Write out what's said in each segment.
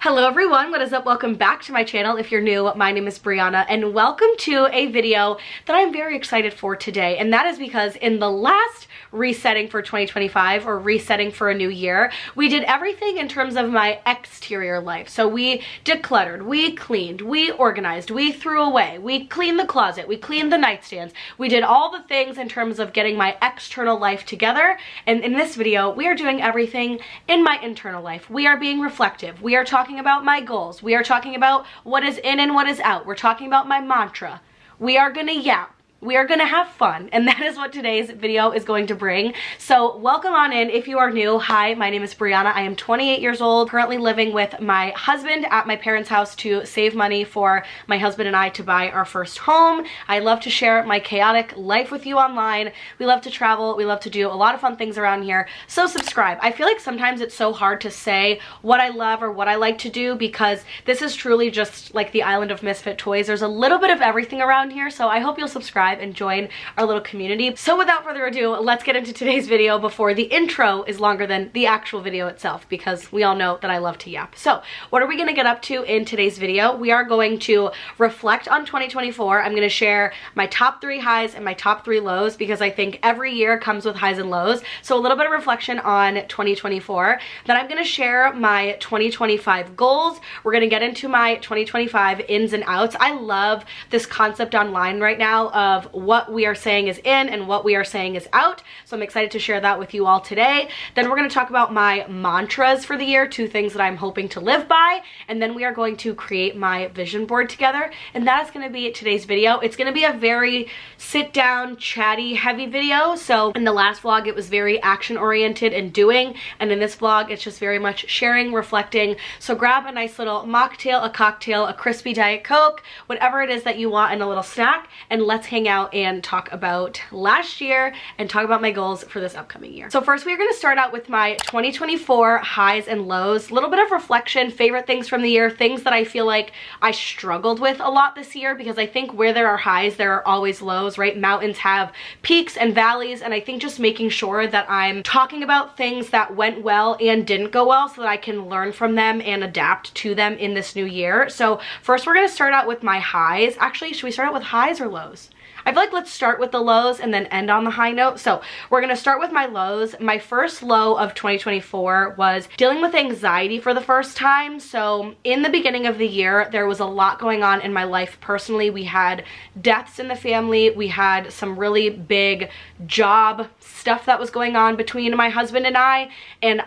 Hello everyone, what is up? Welcome back to my channel. If you're new, my name is Brianna and welcome to a video that I'm very excited for today. And that is because in the last resetting for 2025 or resetting for a new year, we did everything in terms of my exterior life. So we decluttered, we cleaned, we organized, we threw away, we cleaned the closet, we cleaned the nightstands. We did all the things in terms of getting my external life together. And in this video, we are doing everything in my internal life. We are being reflective. We are talking about my goals. We are talking about what is in and what is out. We're talking about my mantra. We are gonna yap. We are gonna have fun, and that is what today's video is going to bring. So welcome on in if you are new. Hi, my name is Brianna. I am 28 years old, currently living with my husband at my parents' house to save money for my husband and I to buy our first home. I love to share my chaotic life with you online. We love to travel. We love to do a lot of fun things around here. So subscribe. I feel like sometimes it's so hard to say what I love or what I like to do because this is truly just like the island of misfit toys. There's a little bit of everything around here, so I hope you'll subscribe and join our little community. So without further ado, let's get into today's video before the intro is longer than the actual video itself, because we all know that I love to yap. So what are we going to get up to in today's video? We are going to reflect on 2024. I'm going to share my top 3 highs and my top 3 lows because I think every year comes with highs and lows. So a little bit of reflection on 2024. Then I'm going to share my 2025 goals. We're going to get into my 2025 ins and outs. I love this concept online right now of what we are saying is in and what we are saying is out. So I'm excited to share that with you all today. Then we're going to talk about my mantras for the year, 2 things that I'm hoping to live by. And then we are going to create my vision board together. And that is going to be today's video. It's going to be a very sit down, chatty, heavy video. So in the last vlog, it was very action oriented and doing. And in this vlog, it's just very much sharing, reflecting. So grab a nice little mocktail, a cocktail, a crispy Diet Coke, whatever it is that you want, and a little snack. And let's hang out and talk about last year and talk about my goals for this upcoming year. So first, we're going to start out with my 2024 highs and lows, a little bit of reflection, favorite things from the year, things that I feel like I struggled with a lot this year, because I think where there are highs, there are always lows, right? Mountains have peaks and valleys, and I think just making sure that I'm talking about things that went well and didn't go well so that I can learn from them and adapt to them in this new year. So first, we're going to start out with my highs. Actually, should we start out with highs or lows? I feel like let's start with the lows and then end on the high note. So we're going to start with my lows. My first low of 2024 was dealing with anxiety for the first time. So in the beginning of the year, there was a lot going on in my life personally. We had deaths in the family. We had some really big job stuff that was going on between my husband and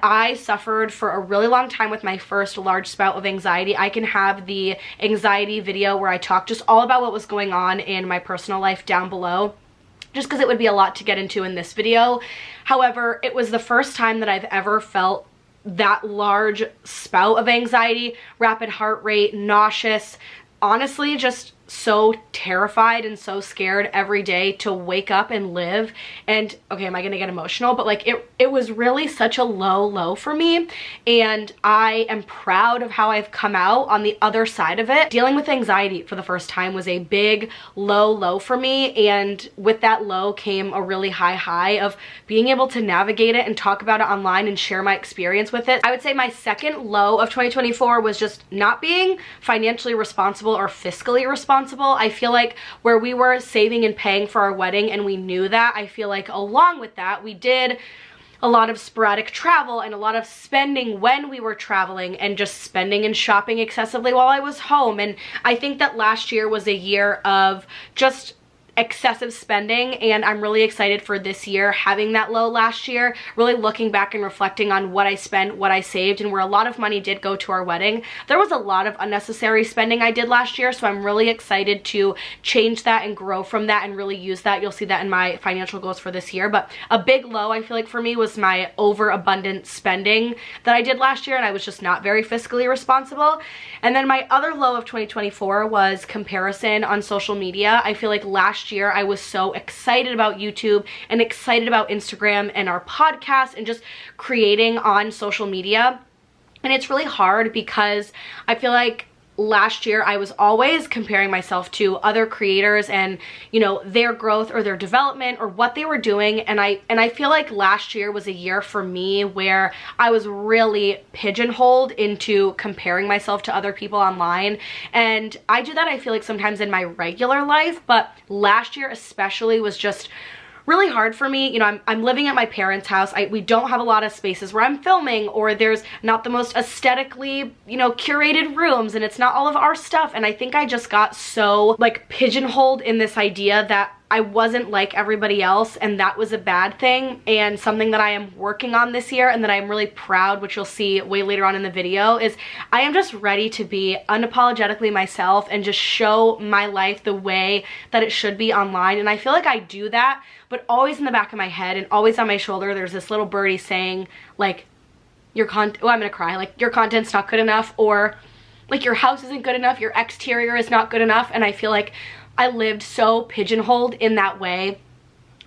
I suffered for a really long time with my first large spout of anxiety. I can have the anxiety video where I talk just all about what was going on in my personal life down below, just because it would be a lot to get into in this video. However, it was the first time that I've ever felt that large spout of anxiety, rapid heart rate, nauseous, honestly just so terrified and so scared every day to wake up and live. And okay, am I gonna get emotional? But like it was really such a low for me, and I am proud of how I've come out on the other side of it. Dealing with anxiety for the first time was a big low for me, and with that low came a really high of being able to navigate it and talk about it online and share my experience with it. I would say my second low of 2024 was just not being financially responsible or fiscally responsible. I feel like where we were saving and paying for our wedding and we knew that, I feel like along with that, we did a lot of sporadic travel and a lot of spending when we were traveling and just spending and shopping excessively while I was home. And I think that last year was a year of just excessive spending, and I'm really excited for this year having that low last year, really looking back and reflecting on what I spent, what I saved, and where a lot of money did go to our wedding. There was a lot of unnecessary spending I did last year, so I'm really excited to change that and grow from that and really use that. You'll see that in my financial goals for this year. But a big low I feel like for me was my overabundant spending that I did last year, and I was just not very fiscally responsible. And then my other low of 2024 was comparison on social media. I feel like last year I was so excited about YouTube and excited about Instagram and our podcast and just creating on social media. And it's really hard because I feel like last year I was always comparing myself to other creators and, you know, their growth or their development or what they were doing. And I feel like last year was a year for me where I was really pigeonholed into comparing myself to other people online. And I do that, I feel like, sometimes in my regular life, but last year especially was just really hard for me. You know, I'm living at my parents' house. We don't have a lot of spaces where I'm filming, or there's not the most aesthetically, you know, curated rooms, and it's not all of our stuff. And I think I just got so like pigeonholed in this idea that I wasn't like everybody else, and that was a bad thing. And something that I am working on this year and that I'm really proud, which you'll see way later on in the video, is I am just ready to be unapologetically myself and just show my life the way that it should be online. And I feel like I do that, but always in the back of my head and always on my shoulder there's this little birdie saying like, I'm gonna cry, like, your content's not good enough, or like, your house isn't good enough, your exterior is not good enough. And I feel like I lived so pigeonholed in that way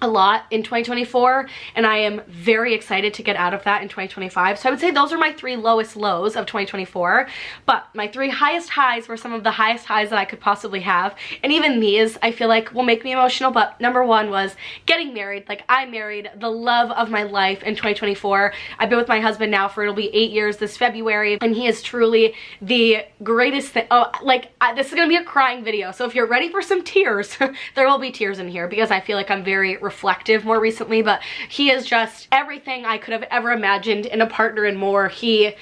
a lot in 2024, and I am very excited to get out of that in 2025. So I would say those are my 3 lowest lows of 2024, but my 3 highest highs were some of the highest highs that I could possibly have. And even these I feel like will make me emotional. But number 1 was getting married. Like, I married the love of my life in 2024. I've been with my husband now for, it'll be 8 years this February, and he is truly the greatest thing. Oh, like, this is gonna be a crying video, so if you're ready for some tears, there will be tears in here, because I feel like I'm very reflective more recently. But he is just everything I could have ever imagined in a partner and more. He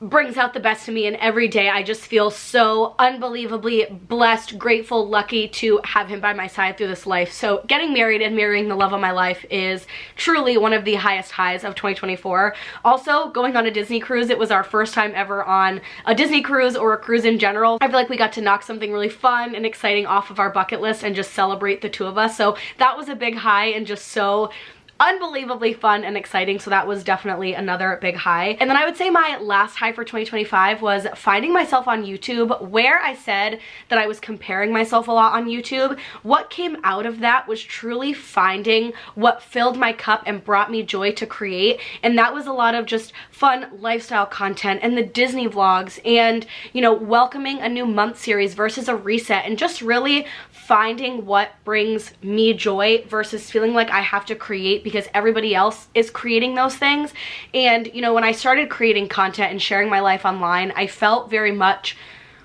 brings out the best in me, and every day I just feel so unbelievably blessed, grateful, lucky to have him by my side through this life. So getting married and marrying the love of my life is truly one of the highest highs of 2024. Also, going on a Disney cruise. It was our first time ever on a Disney cruise, or a cruise in general. I feel like we got to knock something really fun and exciting off of our bucket list and just celebrate the 2 of us. So that was a big high and just so unbelievably fun and exciting. So that was definitely another big high. And then I would say my last high for 2025 was finding myself on YouTube, where I said that I was comparing myself a lot on YouTube. What came out of that was truly finding what filled my cup and brought me joy to create. And that was a lot of just fun lifestyle content and the Disney vlogs, and, you know, welcoming a new month series versus a reset, and just really finding what brings me joy versus feeling like I have to create because everybody else is creating those things. And, you know, when I started creating content and sharing my life online, I felt very much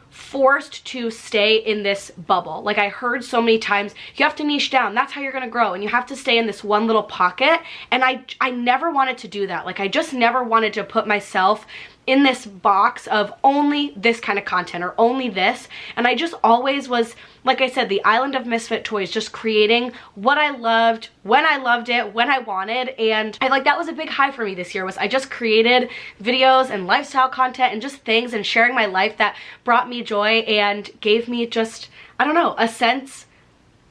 forced to stay in this bubble. Like, I heard so many times, you have to niche down, that's how you're gonna grow, and you have to stay in this one little pocket. And I never wanted to do that. Like, I just never wanted to put myself in this box of only this kind of content or only this. And I just always was, like I said, the island of misfit toys, just creating what I loved, when I loved it, when I wanted. And I like, that was a big high for me this year, was I just created videos and lifestyle content and just things and sharing my life that brought me joy and gave me just, I don't know, a sense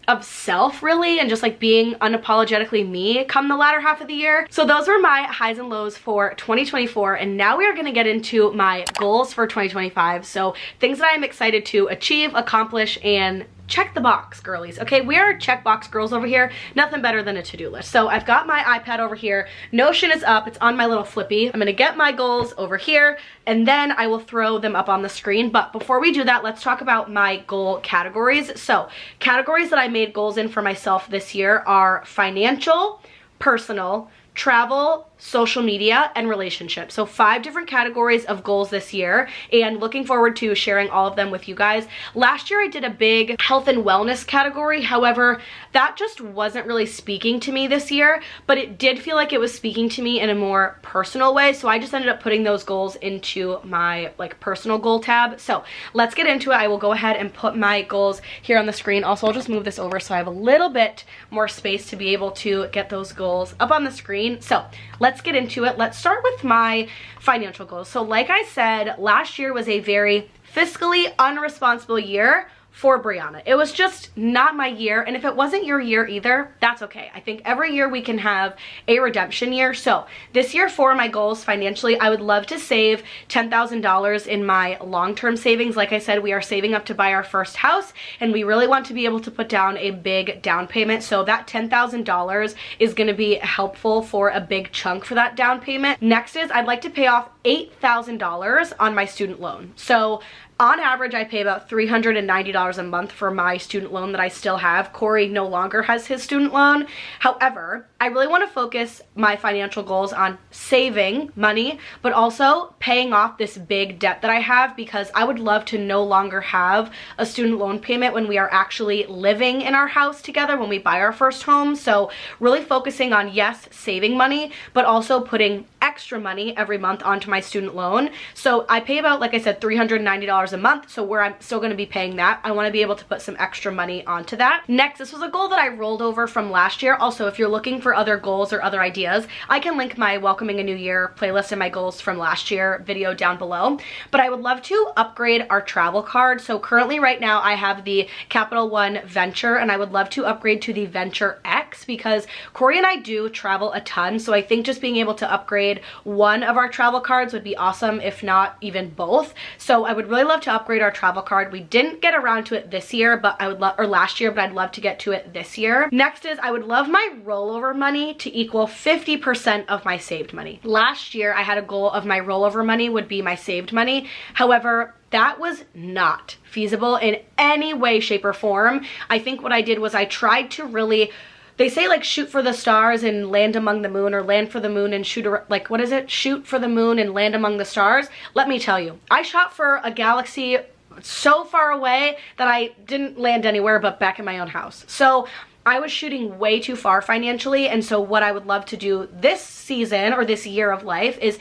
of self, really, and just like being unapologetically me come the latter half of the year. So those were my highs and lows for 2024, and now we are going to get into my goals for 2025. So things that I'm excited to achieve, accomplish, and check the box, girlies. Okay, we are checkbox girls over here. Nothing better than a to-do list. So I've got my iPad over here. Notion is up. It's on my little flippy. I'm gonna get my goals over here, and then I will throw them up on the screen. But before we do that, let's talk about my goal categories. So categories that I made goals in for myself this year are financial, personal, travel, social media, and relationships. So 5 different categories of goals this year, and looking forward to sharing all of them with you guys. Last year I did a big health and wellness category. However, that just wasn't really speaking to me this year, but it did feel like it was speaking to me in a more personal way. So I just ended up putting those goals into my like personal goal tab. So let's get into it. I will go ahead and put my goals here on the screen. Also, I'll just move this over so I have a little bit more space to be able to get those goals up on the screen. So let's get into it. Let's start with my financial goals. So like I said, last year was a very fiscally unresponsible year for Brianna. It was just not my year, and if it wasn't your year either, that's okay. I think every year we can have a redemption year. So this year for my goals financially, I would love to save $10,000 in my long-term savings. Like I said, we are saving up to buy our first house, and we really want to be able to put down a big down payment. So that $10,000 is going to be helpful for a big chunk for that down payment. Next is I'd like to pay off $8,000 on my student loan. So on average, I pay about $390 a month for my student loan that I still have. Corey no longer has his student loan. However, I really want to focus my financial goals on saving money, but also paying off this big debt that I have, because I would love to no longer have a student loan payment when we are actually living in our house together, when we buy our first home. So really focusing on, yes, saving money, but also putting extra money every month onto my student loan. So I pay about, like I said, $390 a month, so where I'm still going to be paying that, I want to be able to put some extra money onto that. Next, this was a goal that I rolled over from last year. Also, if you're looking for other goals or other ideas, I can link my Welcoming a New Year playlist and my goals from last year video down below. But I would love to upgrade our travel card. So currently right now I have the Capital One Venture, and I would love to upgrade to the Venture X, because Corey and I do travel a ton. So I think just being able to upgrade one of our travel cards would be awesome, if not even both. So I would really love to upgrade our travel card. We didn't get around to it this year, but I would love, or last year, but I'd love to get to it this year. Next is I would love my rollover money to equal 50% of my saved money. Last year, I had a goal of my rollover money would be my saved money. However, that was not feasible in any way, shape, or form. I think what I did was I tried to really, they say like shoot for the stars and land among the moon, or land for the moon and shoot, like what is it? Shoot for the moon and land among the stars. Let me tell you, I shot for a galaxy so far away that I didn't land anywhere but back in my own house. So I was shooting way too far financially, and so what I would love to do this season or this year of life is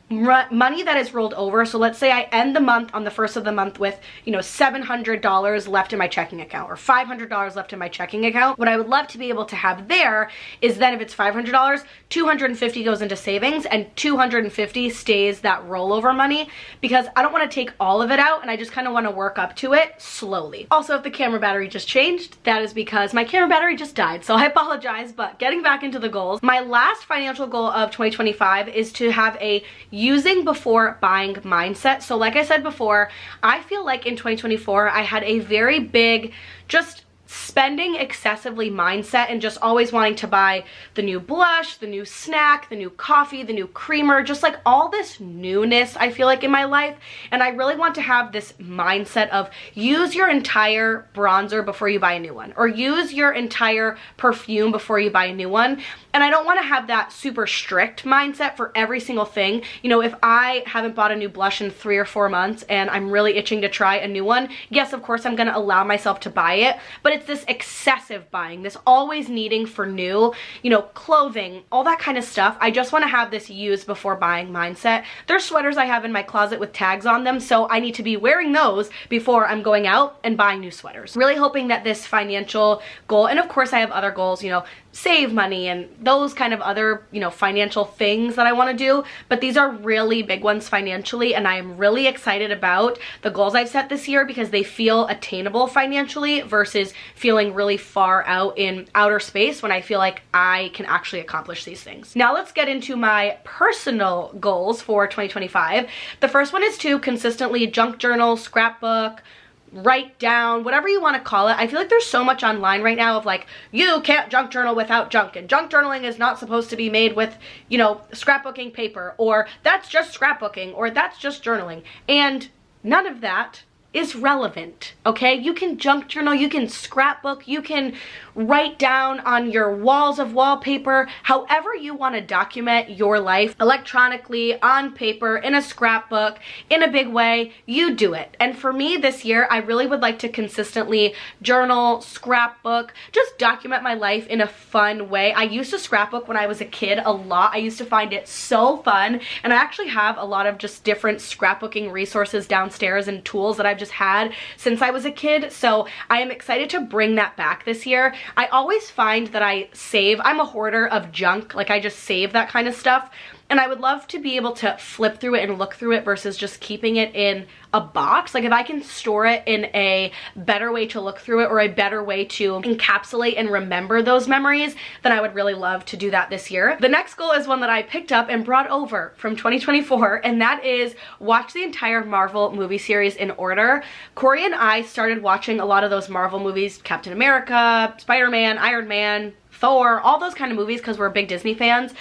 money that is rolled over. So let's say I end the month on the first of the month with, you know, $700 left in my checking account, or $500 left in my checking account. What I would love to be able to have there is then if it's $500, 250 goes into savings and 250 stays that rollover money, because I don't want to take all of it out and I just kind of want to work up to it slowly. Also, if the camera battery just changed, that is because my camera battery just died, so I apologize. But getting back into the goals, my last financial goal of 2025 is to have a using before buying mindset. So like I said before, I feel like in 2024 I had a very big just spending excessively mindset, and just always wanting to buy the new blush, the new snack, the new coffee, the new creamer, just like all this newness I feel like in my life. And I really want to have this mindset of use your entire bronzer before you buy a new one, or use your entire perfume before you buy a new one. And I don't want to have that super strict mindset for every single thing. You know, if I haven't bought a new blush in 3 or 4 months and I'm really itching to try a new one, yes, of course I'm going to allow myself to buy it, but it's this excessive buying, this always needing for new, you know, clothing, all that kind of stuff. I just want to have this use before buying mindset. There's sweaters I have in my closet with tags on them, so I need to be wearing those before I'm going out and buying new sweaters. Really hoping that this financial goal, and of course I have other goals, you know, save money and those kind of other, you know, financial things that I want to do, but these are really big ones financially, and I am really excited about the goals I've set this year because they feel attainable financially versus feeling really far out in outer space when I feel like I can actually accomplish these things. Now let's get into my personal goals for 2025. The first one is to consistently junk journal, scrapbook, write down, whatever you want to call it. I feel like there's so much online right now of like, you can't junk journal without junk, and junk journaling is not supposed to be made with, you know, scrapbooking paper, or that's just scrapbooking, or that's just journaling. And none of that is relevant, okay? You can junk journal, you can scrapbook, you can write down on your walls of wallpaper, however you want to document your life, electronically, on paper, in a scrapbook, in a big way, you do it. And for me this year, I really would like to consistently journal, scrapbook, just document my life in a fun way. I used to scrapbook when I was a kid a lot. I used to find it so fun, and I actually have a lot of just different scrapbooking resources downstairs and tools that I've just had since I was a kid. So I am excited to bring that back this year. I always find that I save, I'm a hoarder of junk, like I just save that kind of stuff. And I would love to be able to flip through it and look through it versus just keeping it in a box. Like if I can store it in a better way to look through it, or a better way to encapsulate and remember those memories, then I would really love to do that this year. The next goal is one that I picked up and brought over from 2024, and that is watch the entire Marvel movie series in order. Corey and I started watching a lot of those Marvel movies, Captain America, Spider-Man, Iron Man, Thor, all those kind of movies, because we're big Disney fans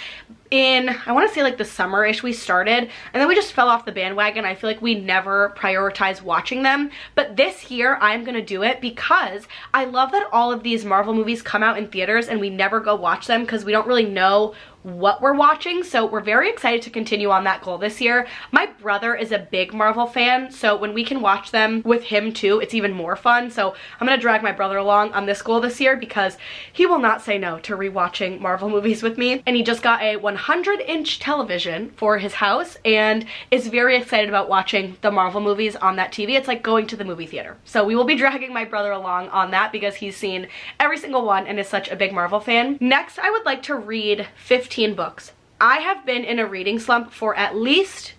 in, I want to say like the summer-ish we started, and then we just fell off the bandwagon. I feel like we never prioritized watching them, but this year I'm gonna do it because I love that all of these Marvel movies come out in theaters and we never go watch them because we don't really know what we're watching. So we're very excited to continue on that goal this year. My brother is a big Marvel fan, so when we can watch them with him too, it's even more fun. So I'm gonna drag my brother along on this goal this year because he will not say no to rewatching Marvel movies with me. And he just got a 100-inch television for his house and is very excited about watching the Marvel movies on that TV. It's like going to the movie theater. So we will be dragging my brother along on that because he's seen every single one and is such a big Marvel fan. Next, I would like to read 15 books. I have been in a reading slump for at least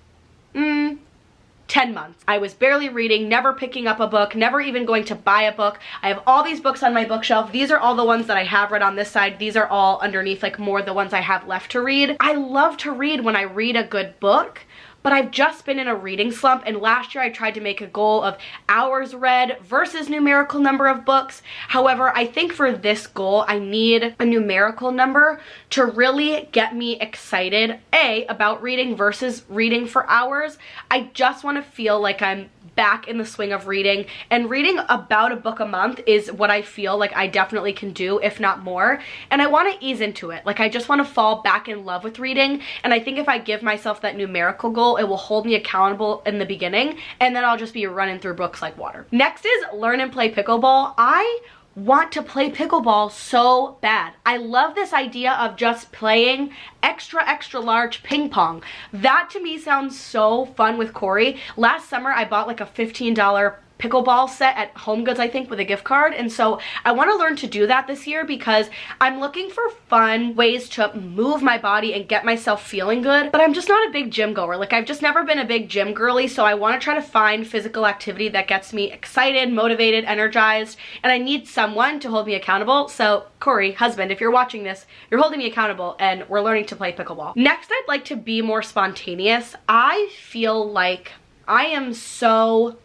10 months. I was barely reading, never picking up a book, never even going to buy a book. I have all these books on my bookshelf. These are all the ones that I have read on this side. These are all underneath, like more the ones I have left to read. I love to read when I read a good book, but I've just been in a reading slump, and last year I tried to make a goal of hours read versus numerical number of books. However, I think for this goal, I need a numerical number to really get me excited, A, about reading versus reading for hours. I just want to feel like I'm back in the swing of reading, and reading about a book a month is what I feel like I definitely can do, if not more, and I want to ease into it. Like, I just want to fall back in love with reading, and I think if I give myself that numerical goal, it will hold me accountable in the beginning, and then I'll just be running through books like water. Next is learn and play pickleball. I want to play pickleball so bad. I love this idea of just playing extra large ping pong. That to me sounds so fun with Corey. Last summer I bought like a $15 pickleball set at HomeGoods, I think, with a gift card, and so I want to learn to do that this year because I'm looking for fun ways to move my body and get myself feeling good, but I'm just not a big gym goer. Like, I've just never been a big gym girly, so I want to try to find physical activity that gets me excited, motivated, energized, and I need someone to hold me accountable. So Corey, husband, if you're watching this, you're holding me accountable and we're learning to play pickleball. Next, I'd like to be more spontaneous. I feel like I am so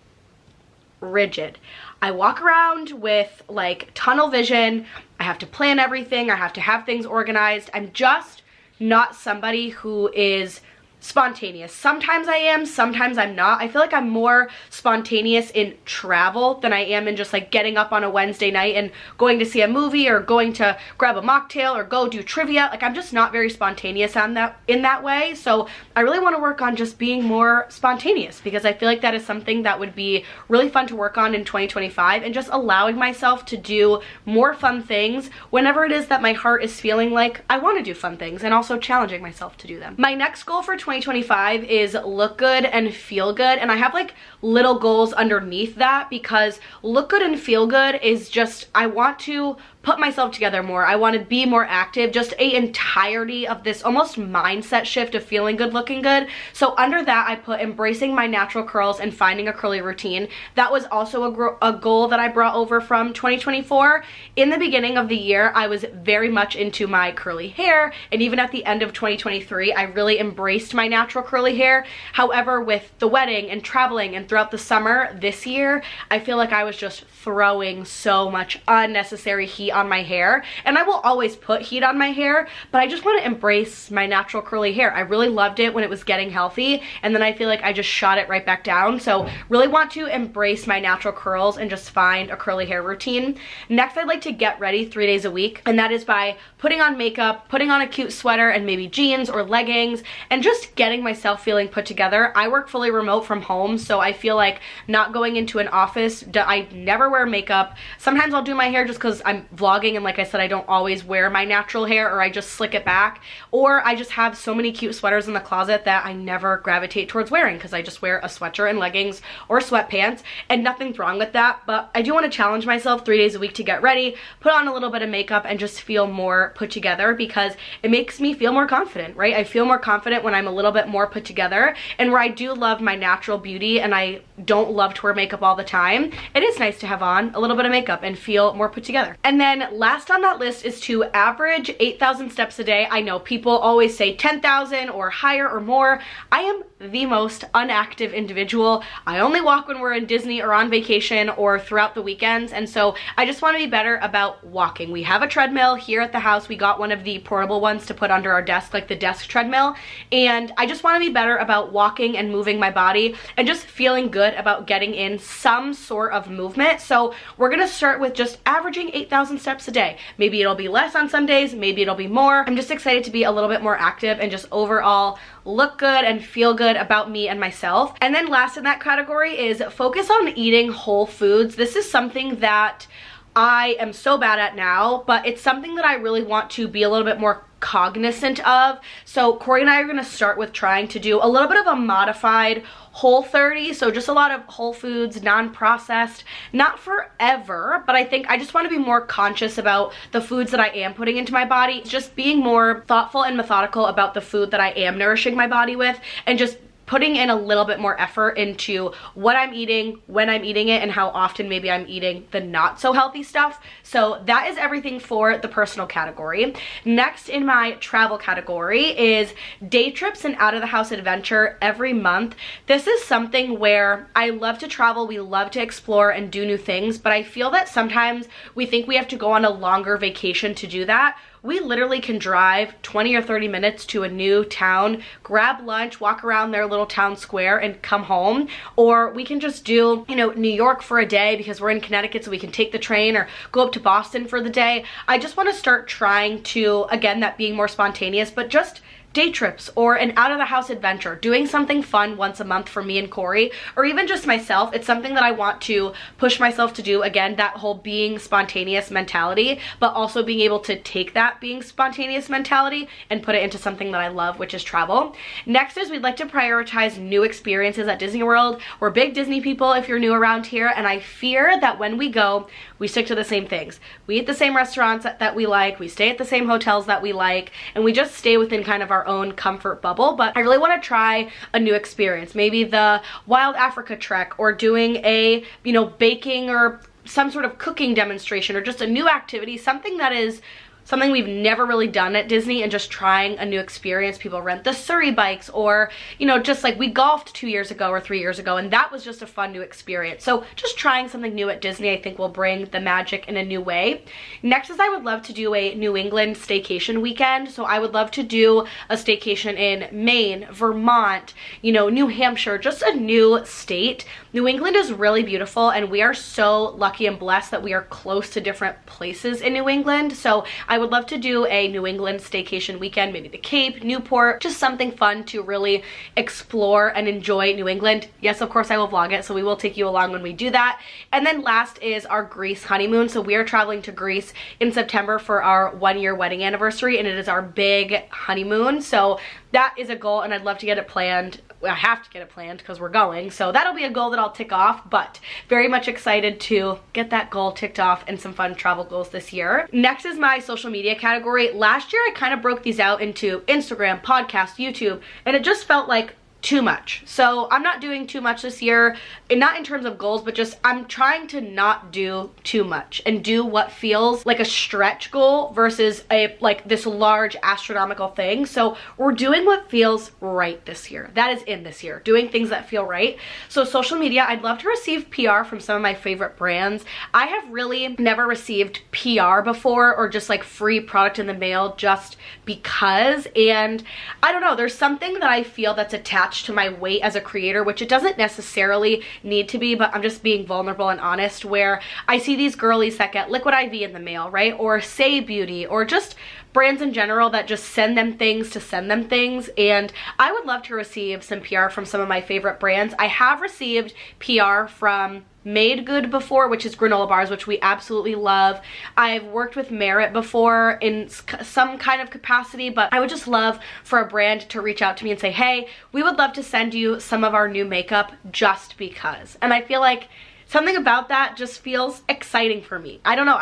rigid. I walk around with like tunnel vision. I have to plan everything. I have to have things organized. I'm just not somebody who is spontaneous. Sometimes I am, sometimes I'm not. I feel like I'm more spontaneous in travel than I am in just like getting up on a Wednesday night and going to see a movie or going to grab a mocktail or go do trivia. Like, I'm just not very spontaneous in that way. So I really want to work on just being more spontaneous because I feel like that is something that would be really fun to work on in 2025, and just allowing myself to do more fun things whenever it is that my heart is feeling like I want to do fun things, and also challenging myself to do them. My next goal for 2025 is look good and feel good, and I have like little goals underneath that because look good and feel good is just, I want to put myself together more. I want to be more active, just a entirety of this almost mindset shift of feeling good, looking good. So under that, I put embracing my natural curls and finding a curly routine. That was also a goal that I brought over from 2024. In the beginning of the year, I was very much into my curly hair, and even at the end of 2023, I really embraced my natural curly hair. However, with the wedding and traveling and throughout the summer this year, I feel like I was just throwing so much unnecessary heat on my hair, and I will always put heat on my hair, but I just want to embrace my natural curly hair. I really loved it when it was getting healthy, and then I feel like I just shot it right back down. So really want to embrace my natural curls and just find a curly hair routine. Next, I'd like to get ready 3 days a week, and that is by putting on makeup, putting on a cute sweater and maybe jeans or leggings, and just getting myself feeling put together. I work fully remote from home, so I feel like not going into an office, I never wear makeup. Sometimes I'll do my hair just because I'm vlogging, and like I said, I don't always wear my natural hair, or I just slick it back, or I just have so many cute sweaters in the closet that I never gravitate towards wearing because I just wear a sweatshirt and leggings or sweatpants, and nothing's wrong with that. But I do want to challenge myself 3 days a week to get ready, put on a little bit of makeup, and just feel more put together because it makes me feel more confident, right? I feel more confident when I'm a little bit more put together, and where I do love my natural beauty and I don't love to wear makeup all the time, it is nice to have on a little bit of makeup and feel more put together. And then then last on that list is to average 8,000 steps a day. I know people always say 10,000 or higher or more. I am the most unactive individual. I only walk when we're in Disney or on vacation or throughout the weekends, and so I just want to be better about walking. We have a treadmill here at the house. We got one of the portable ones to put under our desk, like the desk treadmill, and I just want to be better about walking and moving my body and just feeling good about getting in some sort of movement. So we're gonna start with just averaging 8,000 steps a day. Maybe it'll be less on some days, maybe it'll be more. I'm just excited to be a little bit more active and just overall look good and feel good about me and myself. And then last in that category is focus on eating whole foods. This is something that I am so bad at now, but it's something that I really want to be a little bit more cognizant of. So Corey and I are going to start with trying to do a little bit of a modified Whole30, so just a lot of whole foods, non-processed, not forever, but I think I just want to be more conscious about the foods that I am putting into my body, just being more thoughtful and methodical about the food that I am nourishing my body with, and just putting in a little bit more effort into what I'm eating, when I'm eating it, and how often maybe I'm eating the not so healthy stuff. So that is everything for the personal category. Next in my travel category is day trips and out of the house adventure every month. This is something where I love to travel, we love to explore and do new things, but I feel that sometimes we think we have to go on a longer vacation to do that. We literally can drive 20 or 30 minutes to a new town, grab lunch, walk around their little town square and come home. Or we can just do, you know, New York for a day because we're in Connecticut, so we can take the train, or go up to Boston for the day. I just want to start trying to, again, that being more spontaneous, but just day trips or an out of the house adventure, doing something fun once a month for me and Corey, or even just myself. It's something that I want to push myself to do. Again, that whole being spontaneous mentality, but also being able to take that being spontaneous mentality and put it into something that I love, which is travel. Next is we'd like to prioritize new experiences at Disney World. We're big Disney people if you're new around here, and I fear that when we go, we stick to the same things. We eat the same restaurants that we like, we stay at the same hotels that we like, and we just stay within kind of our own comfort bubble. But I really want to try a new experience, maybe the Wild Africa Trek, or doing a, you know, baking or some sort of cooking demonstration, or just a new activity, something that is something we've never really done at Disney, and just trying a new experience. People rent the Surrey bikes, or, you know, just like we golfed 2 years ago or 3 years ago, and that was just a fun new experience. So just trying something new at Disney I think will bring the magic in a new way. Next is I would love to do a New England staycation weekend. So I would love to do a staycation in Maine, Vermont, you know, New Hampshire, just a new state. New England is really beautiful, and we are so lucky and blessed that we are close to different places in New England. So I would love to do a New England staycation weekend, maybe the Cape, Newport, just something fun to really explore and enjoy New England. Yes, of course I will vlog it, so we will take you along when we do that. And then last is our Greece honeymoon. So we are traveling to Greece in September for our 1-year wedding anniversary, and it is our big honeymoon. So that is a goal, and I'd love to get it planned. I have to get it planned because we're going, so that'll be a goal that I'll tick off, but very much excited to get that goal ticked off and some fun travel goals this year. Next is my social media category. Last year I kind of broke these out into Instagram, podcast, YouTube, and it just felt like too much. So I'm not doing too much this year, and not in terms of goals, but just I'm trying to not do too much and do what feels like a stretch goal versus a like this large astronomical thing. So we're doing what feels right this year. That is in this year, doing things that feel right. So social media, I'd love to receive PR from some of my favorite brands. I have really never received PR before, or just like free product in the mail just because, and I don't know, there's something that I feel that's attached to my weight as a creator, which it doesn't necessarily need to be, but I'm just being vulnerable and honest, where I see these girlies that get Liquid IV in the mail, right? Or Say Beauty, or just brands in general that just send them things to send them things. And I would love to receive some PR from some of my favorite brands. I have received PR from Made Good before, which is granola bars, which we absolutely love. I've worked with Merit before in some kind of capacity, but I would just love for a brand to reach out to me and say, hey, we would love to send you some of our new makeup just because. And I feel like something about that just feels exciting for me. I don't know,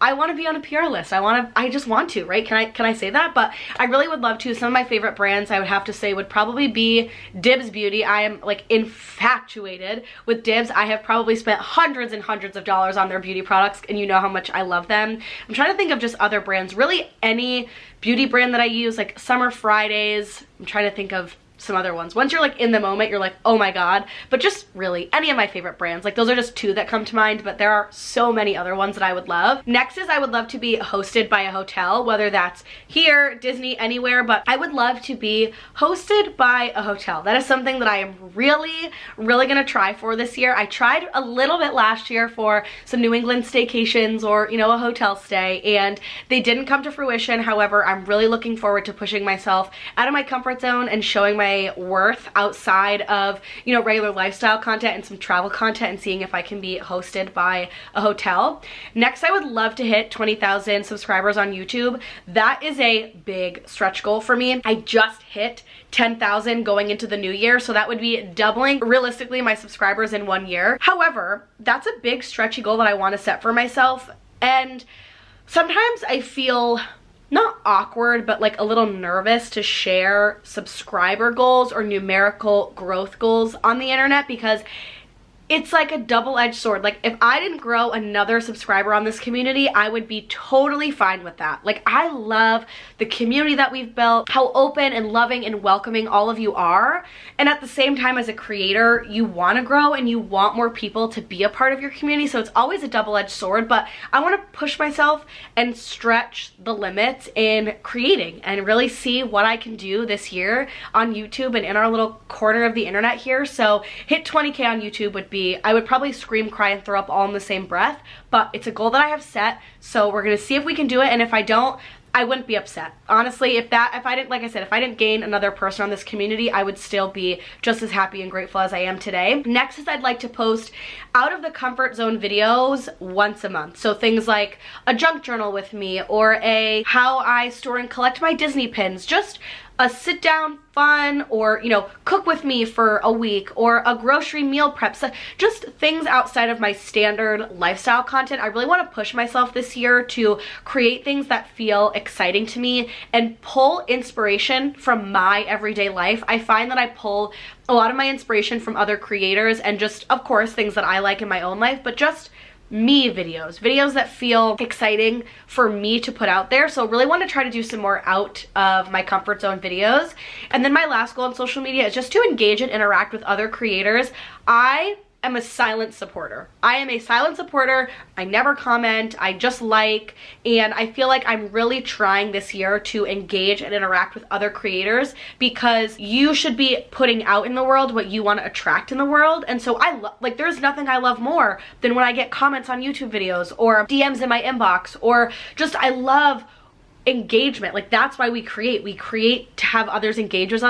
I want to be on a PR list. I just want to, right? Can I say that? But I really would love to. Some of my favorite brands I would have to say would probably be Dibs Beauty. I am like infatuated with Dibs. I have probably spent hundreds and hundreds of dollars on their beauty products, and you know how much I love them. I'm trying to think of just other brands. Really any beauty brand that I use, like Summer Fridays. I'm trying to think of some other ones. Once you're like in the moment, you're like, oh my god. But just really any of my favorite brands. Like those are just two that come to mind, but there are so many other ones that I would love. Next is I would love to be hosted by a hotel, whether that's here, Disney, anywhere, but I would love to be hosted by a hotel. That is something that I am really gonna try for this year. I tried a little bit last year for some New England staycations or, you know, a hotel stay, and they didn't come to fruition. However, I'm really looking forward to pushing myself out of my comfort zone and showing my worth outside of, you know, regular lifestyle content and some travel content, and seeing if I can be hosted by a hotel. Next, I would love to hit 20,000 subscribers on YouTube. That is a big stretch goal for me. I just hit 10,000 going into the new year, so that would be doubling realistically my subscribers in 1 year. However, that's a big stretchy goal that I want to set for myself, and sometimes I feel not awkward, but like a little nervous to share subscriber goals or numerical growth goals on the internet, because it's like a double-edged sword. Like if I didn't grow another subscriber on this community, I would be totally fine with that. Like I love the community that we've built, how open and loving and welcoming all of you are. And at the same time, as a creator, you want to grow and you want more people to be a part of your community. So it's always a double-edged sword, but I want to push myself and stretch the limits in creating and really see what I can do this year on YouTube and in our little corner of the internet here. So hit 20K on YouTube would be, I would probably scream, cry, and throw up all in the same breath, but it's a goal that I have set, so we're gonna see if we can do it. And if I don't, I wouldn't be upset. Honestly, if I didn't, like I said, if I didn't gain another person on this community, I would still be just as happy and grateful as I am today. Next is I'd like to post out of the comfort zone videos once a month. So things like a junk journal with me, or a how I store and collect my Disney pins, just a sit down fun, or, you know, cook with me for a week, or a grocery meal prep. So just things outside of my standard lifestyle content. I really want to push myself this year to create things that feel exciting to me and pull inspiration from my everyday life. I find that I pull a lot of my inspiration from other creators, and just, of course, things that I like in my own life, but just me videos that feel exciting for me to put out there. So really want to try to do some more out of my comfort zone videos. And then my last goal on social media is just to engage and interact with other creators. I am a silent supporter. I am a silent supporter. I never comment, I just like, and I feel like I'm really trying this year to engage and interact with other creators, because you should be putting out in the world what you want to attract in the world. And so like there's nothing I love more than when I get comments on YouTube videos or DMs in my inbox, or just I love engagement. Like that's why we create to have others engage with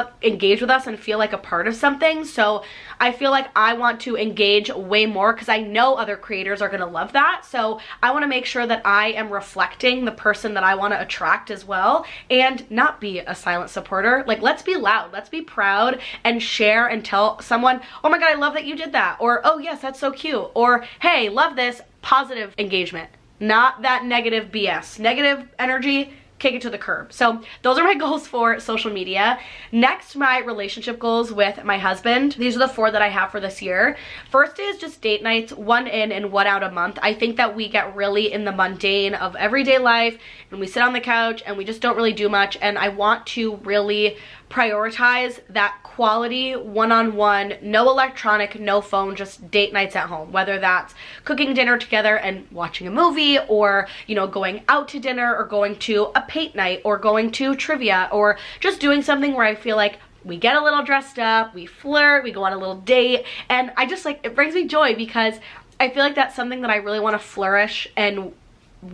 us and feel like a part of something. So I feel like I want to engage way more, because I know other creators are going to love that. So I want to make sure that I am reflecting the person that I want to attract as well, and not be a silent supporter. Like let's be loud, let's be proud, and share and tell someone, oh my god, I love that you did that, or oh yes, that's so cute, or hey, love this. Positive engagement, not that negative BS. Negative energy, kick it to the curb. So those are my goals for social media. Next, my relationship goals with my husband. These are the 4 that I have for this year. First is just date nights, 1 in and 1 out a month. I think that we get really in the mundane of everyday life, and we sit on the couch and we just don't really do much, and I want to really prioritize that quality one-on-one, no electronic, no phone, just date nights at home, whether that's cooking dinner together and watching a movie, or, you know, going out to dinner, or going to a paint night, or going to trivia, or just doing something where I feel like we get a little dressed up, we flirt, we go on a little date, and I just like, it brings me joy, because I feel like that's something that I really want to flourish and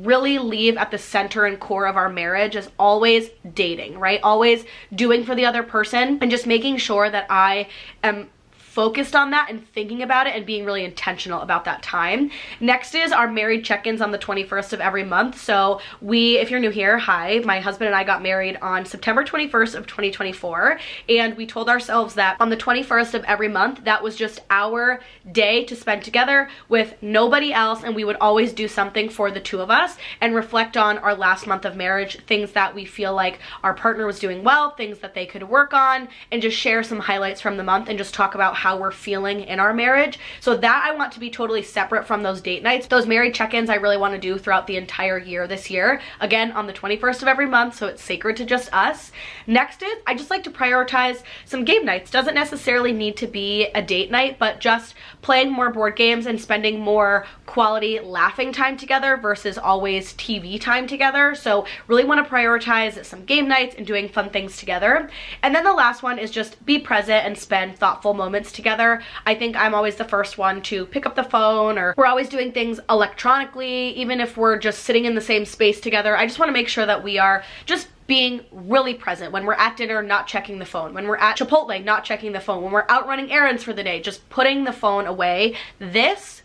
really leave at the center and core of our marriage, is always dating, right? Always doing for the other person, and just making sure that I am focused on that and thinking about it and being really intentional about that time. Next is our married check-ins on the 21st of every month. So if you're new here, hi, my husband and I got married on September 21st of 2024, and we told ourselves that on the 21st of every month, that was just our day to spend together with nobody else, and we would always do something for the two of us and reflect on our last month of marriage, things that we feel like our partner was doing well, things that they could work on, and just share some highlights from the month and just talk about how we're feeling in our marriage. So that I want to be totally separate from those date nights. Those married check-ins I really want to do throughout the entire year this year, again on the 21st of every month, so it's sacred to just us. Next is I just like to prioritize some game nights. Doesn't necessarily need to be a date night, but just playing more board games and spending more quality laughing time together versus always TV time together. So really want to prioritize some game nights and doing fun things together. And then the last one is just be present and spend thoughtful moments together. I think I'm always the first one to pick up the phone, or we're always doing things electronically, even if we're just sitting in the same space together. I just want to make sure that we are just being really present. When we're at dinner, not checking the phone. When we're at Chipotle, not checking the phone. When we're out running errands for the day, just putting the phone away. This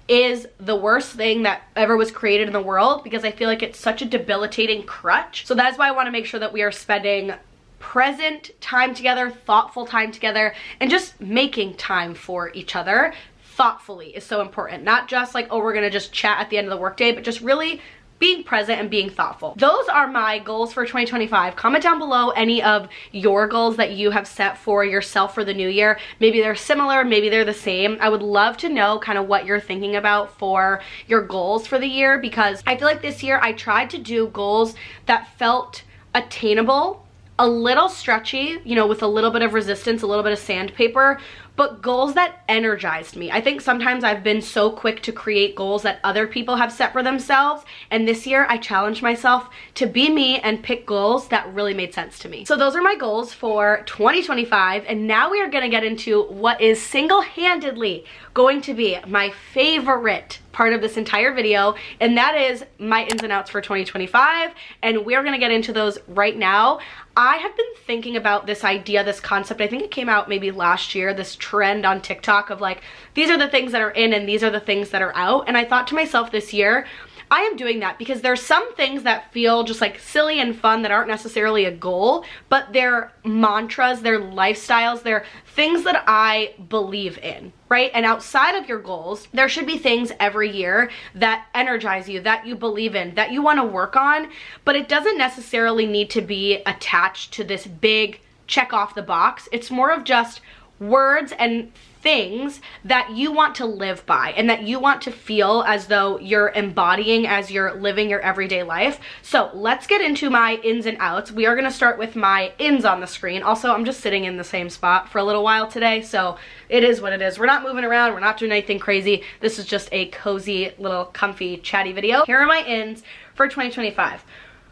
is the worst thing that ever was created in the world, because I feel like it's such a debilitating crutch. So that's why I want to make sure that we are spending present time together, thoughtful time together, and just making time for each other thoughtfully is so important. Not just like, oh, we're gonna just chat at the end of the workday, but just really being present and being thoughtful. Those are my goals for 2025. Comment down below any of your goals that you have set for yourself for the new year. Maybe they're similar, maybe they're the same. I would love to know kind of what you're thinking about for your goals for the year, because I feel like this year I tried to do goals that felt attainable, a little stretchy, you know, with a little bit of resistance, a little bit of sandpaper, but goals that energized me. I think sometimes I've been so quick to create goals that other people have set for themselves, and this year I challenged myself to be me and pick goals that really made sense to me. So those are my goals for 2025, and now we are gonna get into what is single-handedly going to be my favorite part of this entire video, and that is my ins and outs for 2025, and we're gonna get into those right now. I have been thinking about this idea, this concept, I think it came out maybe last year, this trend on TikTok of like, these are the things that are in and these are the things that are out, and I thought to myself this year, I am doing that because there's some things that feel just like silly and fun that aren't necessarily a goal, but they're mantras, they're lifestyles, they're things that I believe in, right? And outside of your goals, there should be things every year that energize you, that you believe in, that you want to work on, but it doesn't necessarily need to be attached to this big check off the box. It's more of just words and things that you want to live by and that you want to feel as though you're embodying as you're living your everyday life. So let's get into my ins and outs. We are going to start with my ins on the screen. Also, I'm just sitting in the same spot for a little while today, so it is what it is. We're not moving around. We're not doing anything crazy. This is just a cozy little comfy chatty video. Here are my ins for 2025.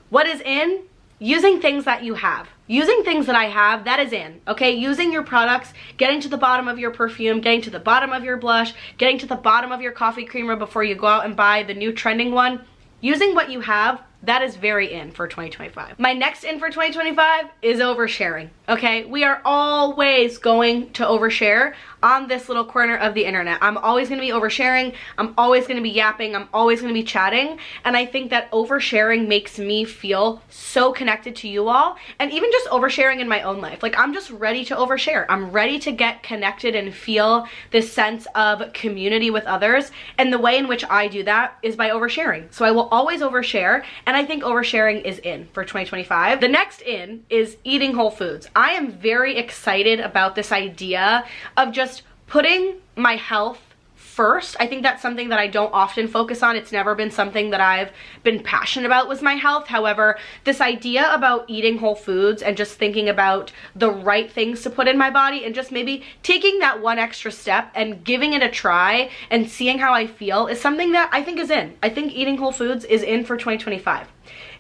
What is in? Using things that you have. Using things that I have, that is in, okay? Using your products, getting to the bottom of your perfume, getting to the bottom of your blush, getting to the bottom of your coffee creamer before you go out and buy the new trending one. Using what you have, that is very in for 2025. My next in for 2025 is oversharing, okay? We are always going to overshare on this little corner of the internet. I'm always gonna be oversharing, I'm always gonna be yapping, I'm always gonna be chatting, and I think that oversharing makes me feel so connected to you all, and even just oversharing in my own life. Like, I'm just ready to overshare. I'm ready to get connected and feel this sense of community with others, and the way in which I do that is by oversharing. So I will always overshare, and I think oversharing is in for 2025. The next in is eating whole foods. I am very excited about this idea of just putting my health first. I think that's something that I don't often focus on. It's never been something that I've been passionate about was my health. However, this idea about eating whole foods and just thinking about the right things to put in my body and just maybe taking that one extra step and giving it a try and seeing how I feel is something that I think is in. I think eating whole foods is in for 2025.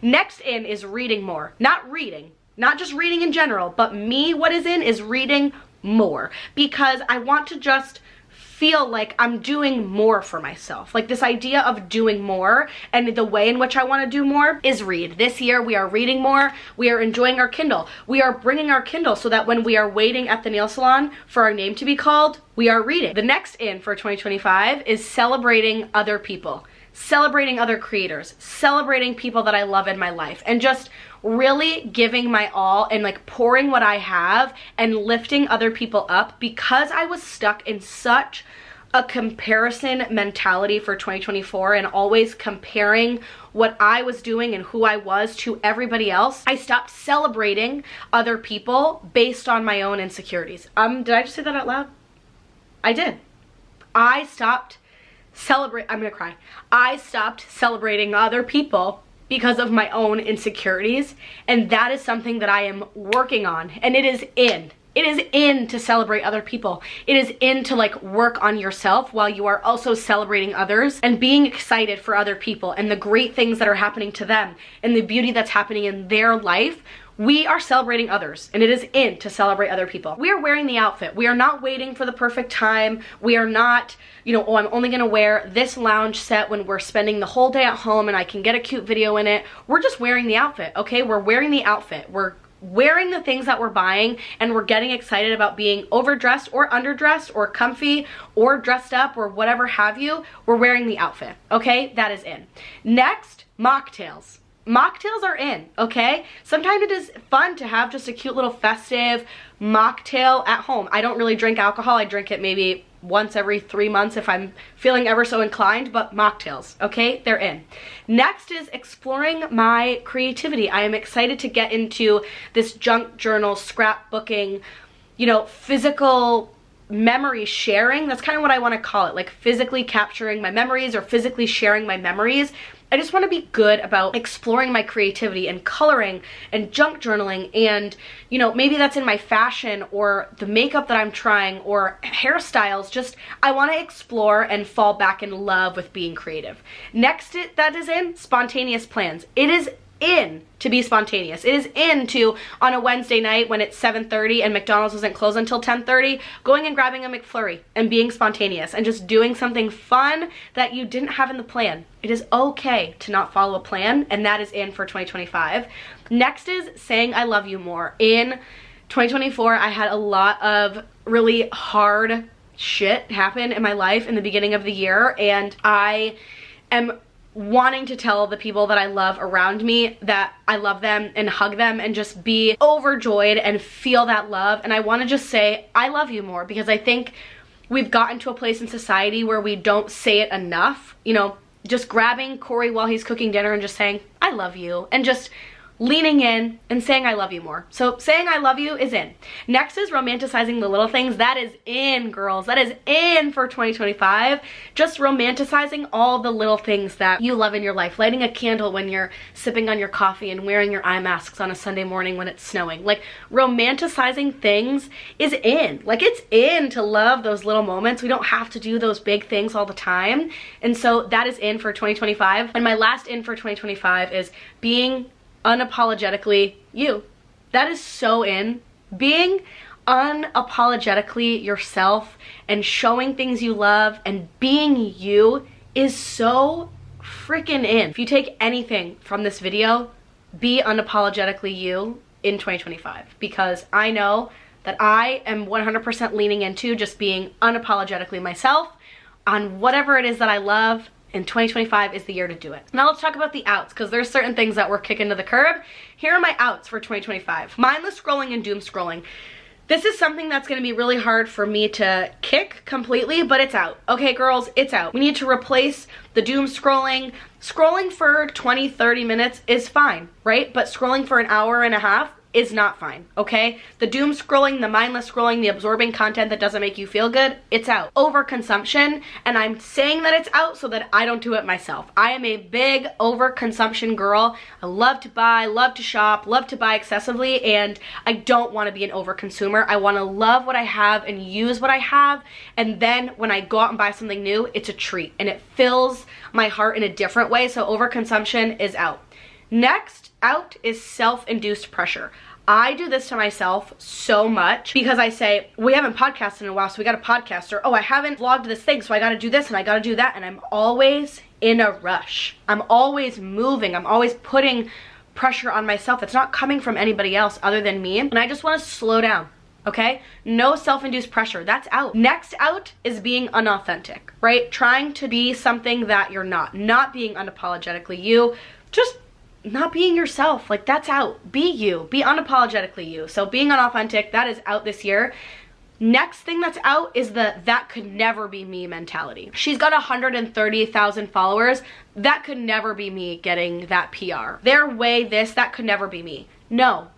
Next in is reading more. Not just reading in general, but what is in is reading more, because I want to just feel like I'm doing more for myself. Like this idea of doing more, and the way in which I want to do more is read. This year we are reading more. We are enjoying our Kindle. We are bringing our Kindle so that when we are waiting at the nail salon for our name to be called, we are reading. The next in for 2025 is celebrating other people, celebrating other creators, celebrating people that I love in my life, and just really giving my all and like pouring what I have and lifting other people up, because I was stuck in such a comparison mentality for 2024 and always comparing what I was doing and who I was to everybody else. I stopped celebrating other people based on my own insecurities. Did I just say that out loud? I did. I stopped I'm gonna cry. I stopped celebrating other people because of my own insecurities, and that is something that I am working on, and it is in to celebrate other people. It is in to like work on yourself while you are also celebrating others and being excited for other people and the great things that are happening to them and the beauty that's happening in their life. We are celebrating others, and it is in to celebrate other people. We are wearing the outfit. We are not waiting for the perfect time. We are not, you know, oh, I'm only gonna wear this lounge set when we're spending the whole day at home and I can get a cute video in it. We're just wearing the outfit, okay? We're wearing the outfit. We're wearing the things that we're buying, and we're getting excited about being overdressed or underdressed or comfy or dressed up or whatever have you. We're wearing the outfit, okay? That is in. Next, mocktails. Mocktails are in, okay? Sometimes it is fun to have just a cute little festive mocktail at home. I don't really drink alcohol. I drink it maybe once every 3 months if I'm feeling ever so inclined, but mocktails, okay? They're in. Next is exploring my creativity. I am excited to get into this junk journal, scrapbooking, you know, physical memory sharing. That's kind of what I want to call it, like physically capturing my memories or physically sharing my memories. I just want to be good about exploring my creativity and coloring and junk journaling, and, you know, maybe that's in my fashion or the makeup that I'm trying or hairstyles. Just, I want to explore and fall back in love with being creative. Next, that is in spontaneous plans. It is in to be spontaneous. It is in to, on a Wednesday night when it's 7:30 and McDonald's doesn't close until 10:30, going and grabbing a McFlurry and being spontaneous and just doing something fun that you didn't have in the plan. It is okay to not follow a plan, and that is in for 2025. Next is saying I love you more. In 2024, I had a lot of really hard shit happen in my life in the beginning of the year, and I am wanting to tell the people that I love around me that I love them and hug them and just be overjoyed and feel that love. And I want to just say I love you more, because I think we've gotten to a place in society where we don't say it enough. You know, just grabbing Corey while he's cooking dinner and just saying I love you, and just leaning in and saying I love you more. So saying I love you is in. Next is romanticizing the little things. That is in, girls. That is in for 2025. Just romanticizing all the little things that you love in your life. Lighting a candle when you're sipping on your coffee and wearing your eye masks on a Sunday morning when it's snowing. Like, romanticizing things is in. Like, it's in to love those little moments. We don't have to do those big things all the time. And so that is in for 2025. And my last in for 2025 is being unapologetically you. That is so in. Being unapologetically yourself and showing things you love and being you is so freaking in. If you take anything from this video, be unapologetically you in 2025, because I know that I am 100% leaning into just being unapologetically myself on whatever it is that I love. And 2025 is the year to do it. Now let's talk about the outs, because there's certain things that we're kicking to the curb. Here are my outs for 2025. Mindless scrolling and doom scrolling. This is something that's going to be really hard for me to kick completely, but it's out. Okay, girls, it's out. We need to replace the doom scrolling. Scrolling for 20, 30 minutes is fine, right? But scrolling for an hour and a half is not fine, okay? The doom scrolling, the mindless scrolling, the absorbing content that doesn't make you feel good, it's out. Overconsumption, and I'm saying that it's out so that I don't do it myself. I am a big overconsumption girl. I love to buy, love to shop, love to buy excessively, and I don't want to be an overconsumer. I want to love what I have and use what I have, and then when I go out and buy something new, it's a treat, and it fills my heart in a different way, so overconsumption is out. Next out is self-induced pressure. I do this to myself so much because I say, we haven't podcasted in a while, so we got a podcast, or oh, I haven't vlogged this thing, so I gotta do this and I gotta do that, and I'm always in a rush. I'm always moving. I'm always putting pressure on myself. It's not coming from anybody else other than me, and I just want to slow down. Okay? No self-induced pressure. That's out. Next out is being unauthentic, right? Trying to be something that you're not. Not being unapologetically you. Just not being yourself. Like, that's out. Be you. Be unapologetically you. So being unauthentic, that is out this year. Next thing that's out is the that could never be me mentality. She's got 130,000 followers. That could never be me getting that PR. Their way this, that could never be me. No,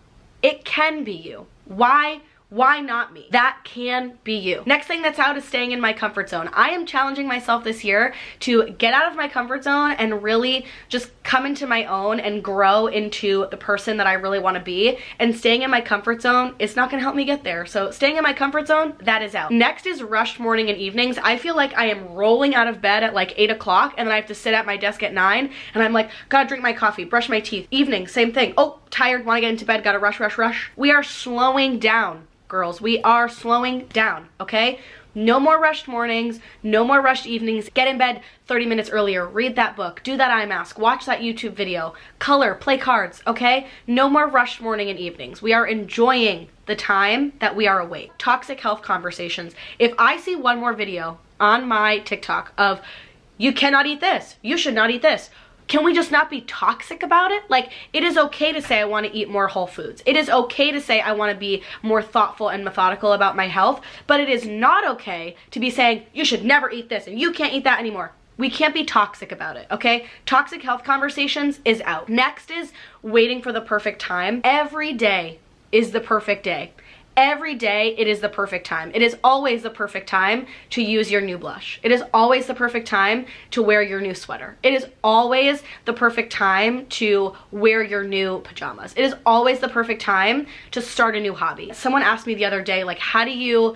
it can be you. Why not me? That can be you. Next thing that's out is staying in my comfort zone. I am challenging myself this year to get out of my comfort zone and really just come into my own and grow into the person that I really want to be. And staying in my comfort zone is not going to help me get there. So staying in my comfort zone, that is out. Next is rushed morning and evenings. I feel like I am rolling out of bed at like 8 o'clock and then I have to sit at my desk at 9 and I'm like, gotta drink my coffee, brush my teeth. Evening, same thing. Oh, tired, want to get into bed, gotta rush. We are slowing down. Girls, we are slowing down, okay? No more rushed mornings, no more rushed evenings. Get in bed 30 minutes earlier, read that book, do that eye mask, watch that YouTube video, color, play cards, okay? No more rushed morning and evenings. We are enjoying the time that we are awake. Toxic health conversations. If I see one more video on my TikTok of, you cannot eat this, you should not eat this, can we just not be toxic about it? Like, it is okay to say I want to eat more whole foods. It is okay to say I want to be more thoughtful and methodical about my health, but it is not okay to be saying you should never eat this and you can't eat that anymore. We can't be toxic about it, okay? Toxic health conversations is out. Next is waiting for the perfect time. Every day is the perfect day. Every day it is the perfect time. It is always the perfect time to use your new blush. It is always the perfect time to wear your new sweater. It is always the perfect time to wear your new pajamas. It is always the perfect time to start a new hobby. Someone asked me the other day, like, how do you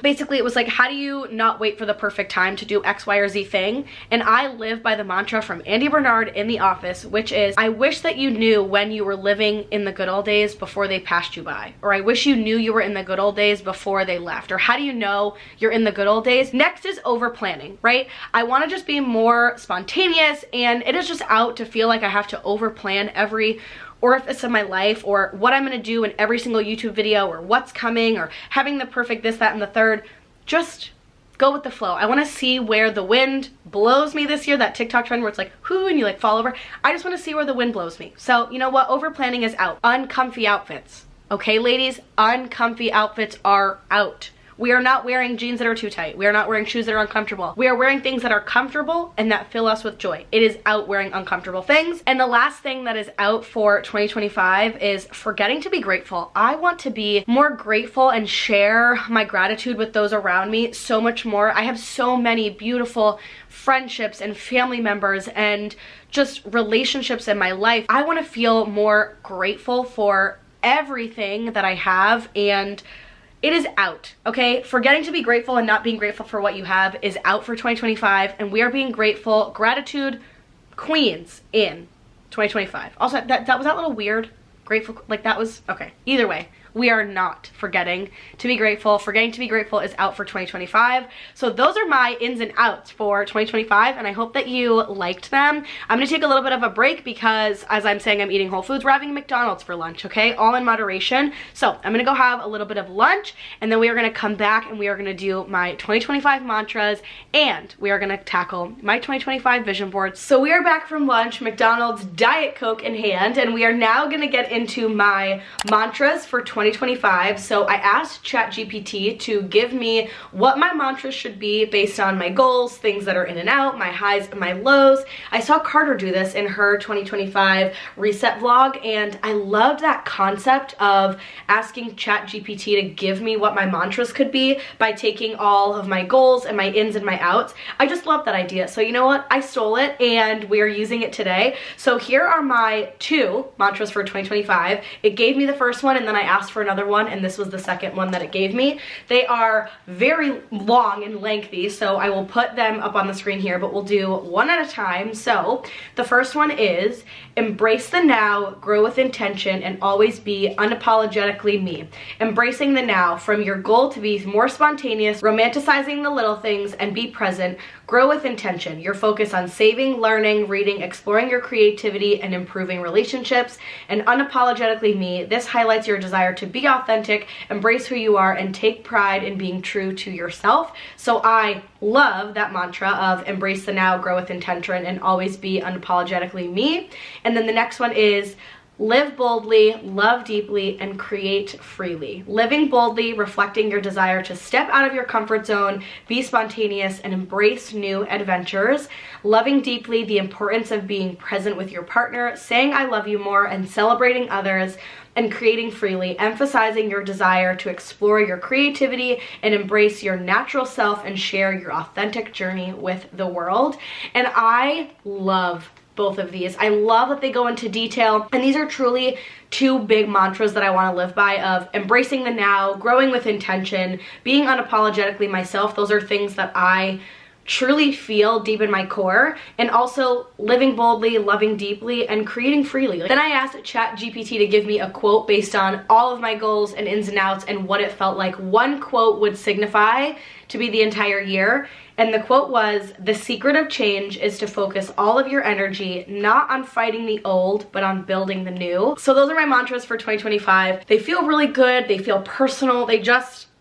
not wait for the perfect time to do X, Y, or Z thing? And I live by the mantra from Andy Bernard in The Office, which is, I wish that you knew when you were living in the good old days before they passed you by. Or I wish you knew you were in the good old days before they left. Or how do you know you're in the good old days? Next is over planning, right? I want to just be more spontaneous, and it is just out to feel like I have to over plan every orifice of my life, or what I'm going to do in every single YouTube video, or what's coming, or having the perfect this, that, and the third. Just go with the flow. I want to see where the wind blows me this year, that TikTok trend where it's like, whoo, and you like fall over. I just want to see where the wind blows me. So you know what? Over planning is out. Uncomfy outfits. Okay, ladies, uncomfy outfits are out. We are not wearing jeans that are too tight. We are not wearing shoes that are uncomfortable. We are wearing things that are comfortable and that fill us with joy. It is out wearing uncomfortable things. And the last thing that is out for 2025 is forgetting to be grateful. I want to be more grateful and share my gratitude with those around me so much more. I have so many beautiful friendships and family members and just relationships in my life. I want to feel more grateful for everything that I have, and it is out, okay? Forgetting to be grateful and not being grateful for what you have is out for 2025, and we are being grateful, gratitude queens in 2025. Also, was that a little weird? Grateful, like that was, okay. Either way, we are not forgetting to be grateful. Forgetting to be grateful is out for 2025. So those are my ins and outs for 2025, and I hope that you liked them. I'm gonna take a little bit of a break because, as I'm saying, I'm eating Whole Foods. We're having McDonald's for lunch, okay? All in moderation. So I'm gonna go have a little bit of lunch, and then we are gonna come back and we are gonna do my 2025 mantras, and we are gonna tackle my 2025 vision boards. So we are back from lunch, McDonald's, Diet Coke in hand, and we are now gonna get into my mantras for 2025. So I asked ChatGPT to give me what my mantras should be based on my goals, things that are in and out, my highs and my lows. I saw Carter do this in her 2025 reset vlog, and I loved that concept of asking ChatGPT to give me what my mantras could be by taking all of my goals and my ins and my outs. I just love that idea. So you know what? I stole it and we are using it today. So here are my 2 mantras for 2025. It gave me the first one, and then I asked for another one, and this was the second one that it gave me. They are very long and lengthy, so I will put them up on the screen here, but we'll do one at a time. So the first one is embrace the now, grow with intention, and always be unapologetically me. Embracing the now, from your goal to be more spontaneous, romanticizing the little things, and be present. Grow with intention. Your focus on saving, learning, reading, exploring your creativity, and improving relationships. And unapologetically me, this highlights your desire to be authentic, embrace who you are, and take pride in being true to yourself. So I love that mantra of embrace the now, grow with intention, and always be unapologetically me. And then the next one is live boldly, love deeply, and create freely. Living boldly, reflecting your desire to step out of your comfort zone, be spontaneous, and embrace new adventures. Loving deeply, the importance of being present with your partner, saying I love you more, and celebrating others. And creating freely, emphasizing your desire to explore your creativity and embrace your natural self and share your authentic journey with the world. And I love both of these. I love that they go into detail, and these are truly two big mantras that I want to live by, of embracing the now, growing with intention, being unapologetically myself. Those are things that I truly feel deep in my core, and also living boldly, loving deeply, and creating freely. Then I asked ChatGPT to give me a quote based on all of my goals and ins and outs and what it felt like one quote would signify to be the entire year. And the quote was, "The secret of change is to focus all of your energy not on fighting the old, but on building the new." So those are my mantras for 2025. They feel really good. They feel personal.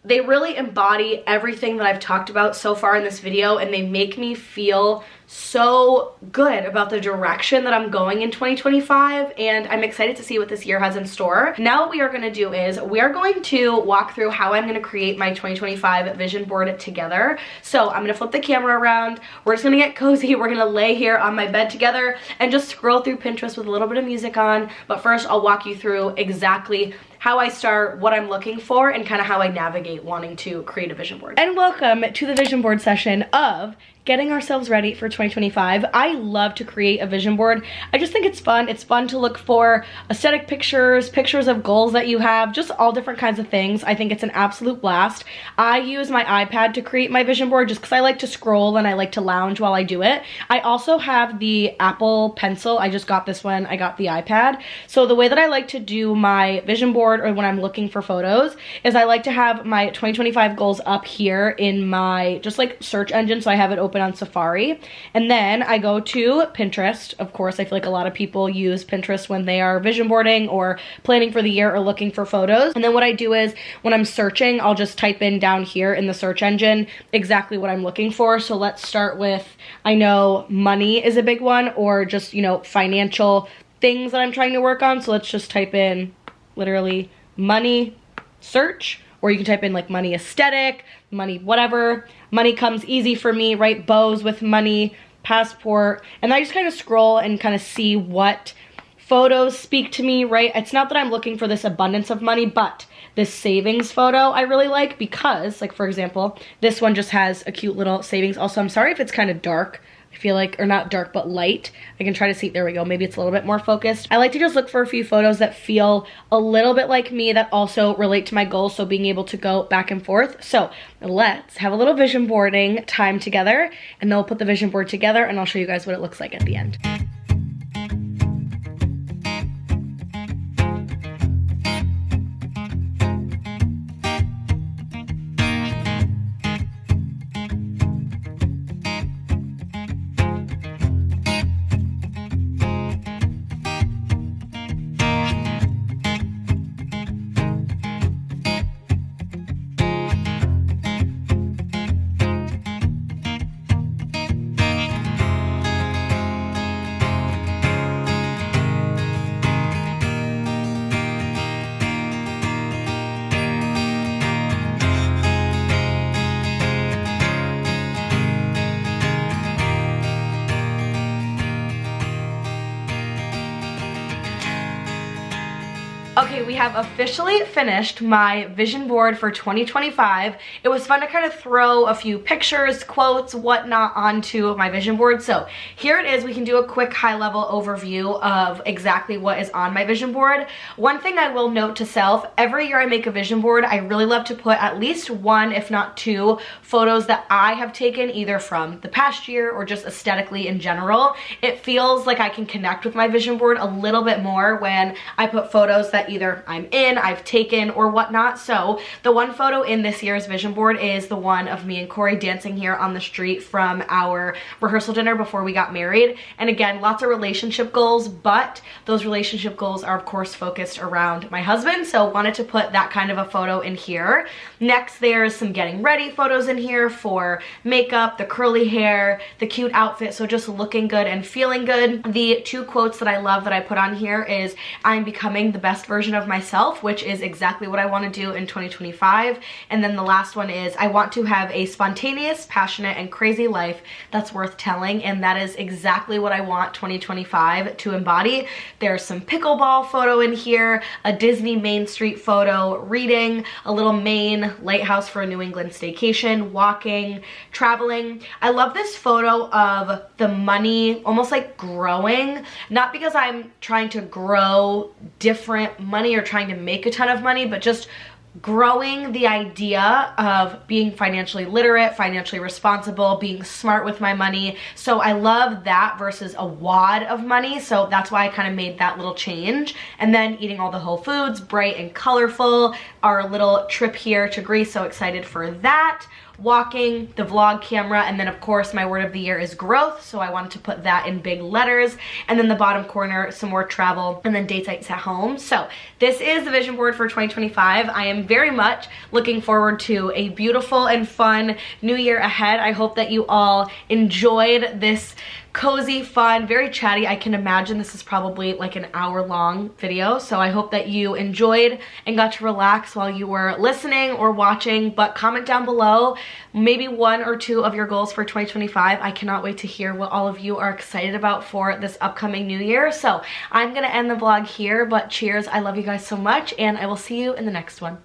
They really embody everything that I've talked about so far in this video, and they make me feel so good about the direction that I'm going in 2025, and I'm excited to see what this year has in store. Now what we are going to do is we are going to walk through how I'm going to create my 2025 vision board together. So I'm going to flip the camera around. We're just going to get cozy. We're going to lay here on my bed together and just scroll through Pinterest with a little bit of music on. But first I'll walk you through exactly how I start, what I'm looking for, and kind of how I navigate wanting to create a vision board. And welcome to the vision board session of getting ourselves ready for 2025. I love to create a vision board. I just think it's fun. It's fun to look for aesthetic pictures, pictures of goals that you have, just all different kinds of things. I think it's an absolute blast. I use my iPad to create my vision board just because I like to scroll and I like to lounge while I do it. I also have the Apple Pencil. I just got this one. I got the iPad. So the way that I like to do my vision board, or when I'm looking for photos, is I like to have my 2025 goals up here in my just like search engine. So I have it open on Safari, and then I go to Pinterest. Of course, I feel like a lot of people use Pinterest when they are vision boarding or planning for the year or looking for photos. And then what I do is when I'm searching, I'll just type in down here in the search engine exactly what I'm looking for. So let's start with, I know money is a big one, or just, you know, financial things that I'm trying to work on. So let's just type in literally money search, or you can type in like money aesthetic, money whatever. Money comes easy for me, right? Bows with money, passport. And I just kind of scroll and kind of see what photos speak to me, right? It's not that I'm looking for this abundance of money, but this savings photo I really like because, like, for example, this one just has a cute little savings. Also, I'm sorry if it's kind of dark. I feel like, or not dark, but light. I can try to see, there we go. Maybe it's a little bit more focused. I like to just look for a few photos that feel a little bit like me, that also relate to my goals. So being able to go back and forth. So let's have a little vision boarding time together, and then we'll put the vision board together and I'll show you guys what it looks like at the end. Okay, we have officially finished my vision board for 2025. It was fun to kind of throw a few pictures, quotes, whatnot onto my vision board. So here it is. We can do a quick high-level overview of exactly what is on my vision board. One thing I will note to self, every year I make a vision board, I really love to put at least one, if not two, photos that I have taken either from the past year or just aesthetically in general. It feels like I can connect with my vision board a little bit more when I put photos that either I'm in, I've taken, or whatnot. So the one photo in this year's vision board is the one of me and Corey dancing here on the street from our rehearsal dinner before we got married. And again, lots of relationship goals, but those relationship goals are of course focused around my husband. So wanted to put that kind of a photo in here. Next, there's some getting ready photos in here for makeup, the curly hair, the cute outfit. So just looking good and feeling good. The two quotes that I love that I put on here is I'm becoming the best version of myself, which is exactly what I want to do in 2025. And then the last one is I want to have a spontaneous, passionate, and crazy life that's worth telling. And that is exactly what I want 2025 to embody. There's some pickleball photo in here, a Disney Main Street photo, reading, a little Maine lighthouse for a New England staycation, walking, traveling. I love this photo of the money almost like growing, not because I'm trying to grow different money or trying to make a ton of money, but just growing the idea of being financially literate, financially responsible, being smart with my money. So I love that versus a wad of money. So that's why I kind of made that little change. And then eating all the whole foods, bright and colorful. Our little trip here to Greece, so excited for that. Walking, the vlog camera, and then of course my word of the year is growth, so I wanted to put that in big letters. And then the bottom corner, some more travel, and then date nights at home. So this is the vision board for 2025. I am very much looking forward to a beautiful and fun new year ahead. I hope that you all enjoyed this cozy, fun, very chatty. I can imagine this is probably like an hour-long video, so I hope that you enjoyed and got to relax while you were listening or watching. But comment down below maybe one or two of your goals for 2025. I cannot wait to hear what all of you are excited about for this upcoming new year. So I'm gonna end the vlog here, but cheers. I love you guys so much, and I will see you in the next one.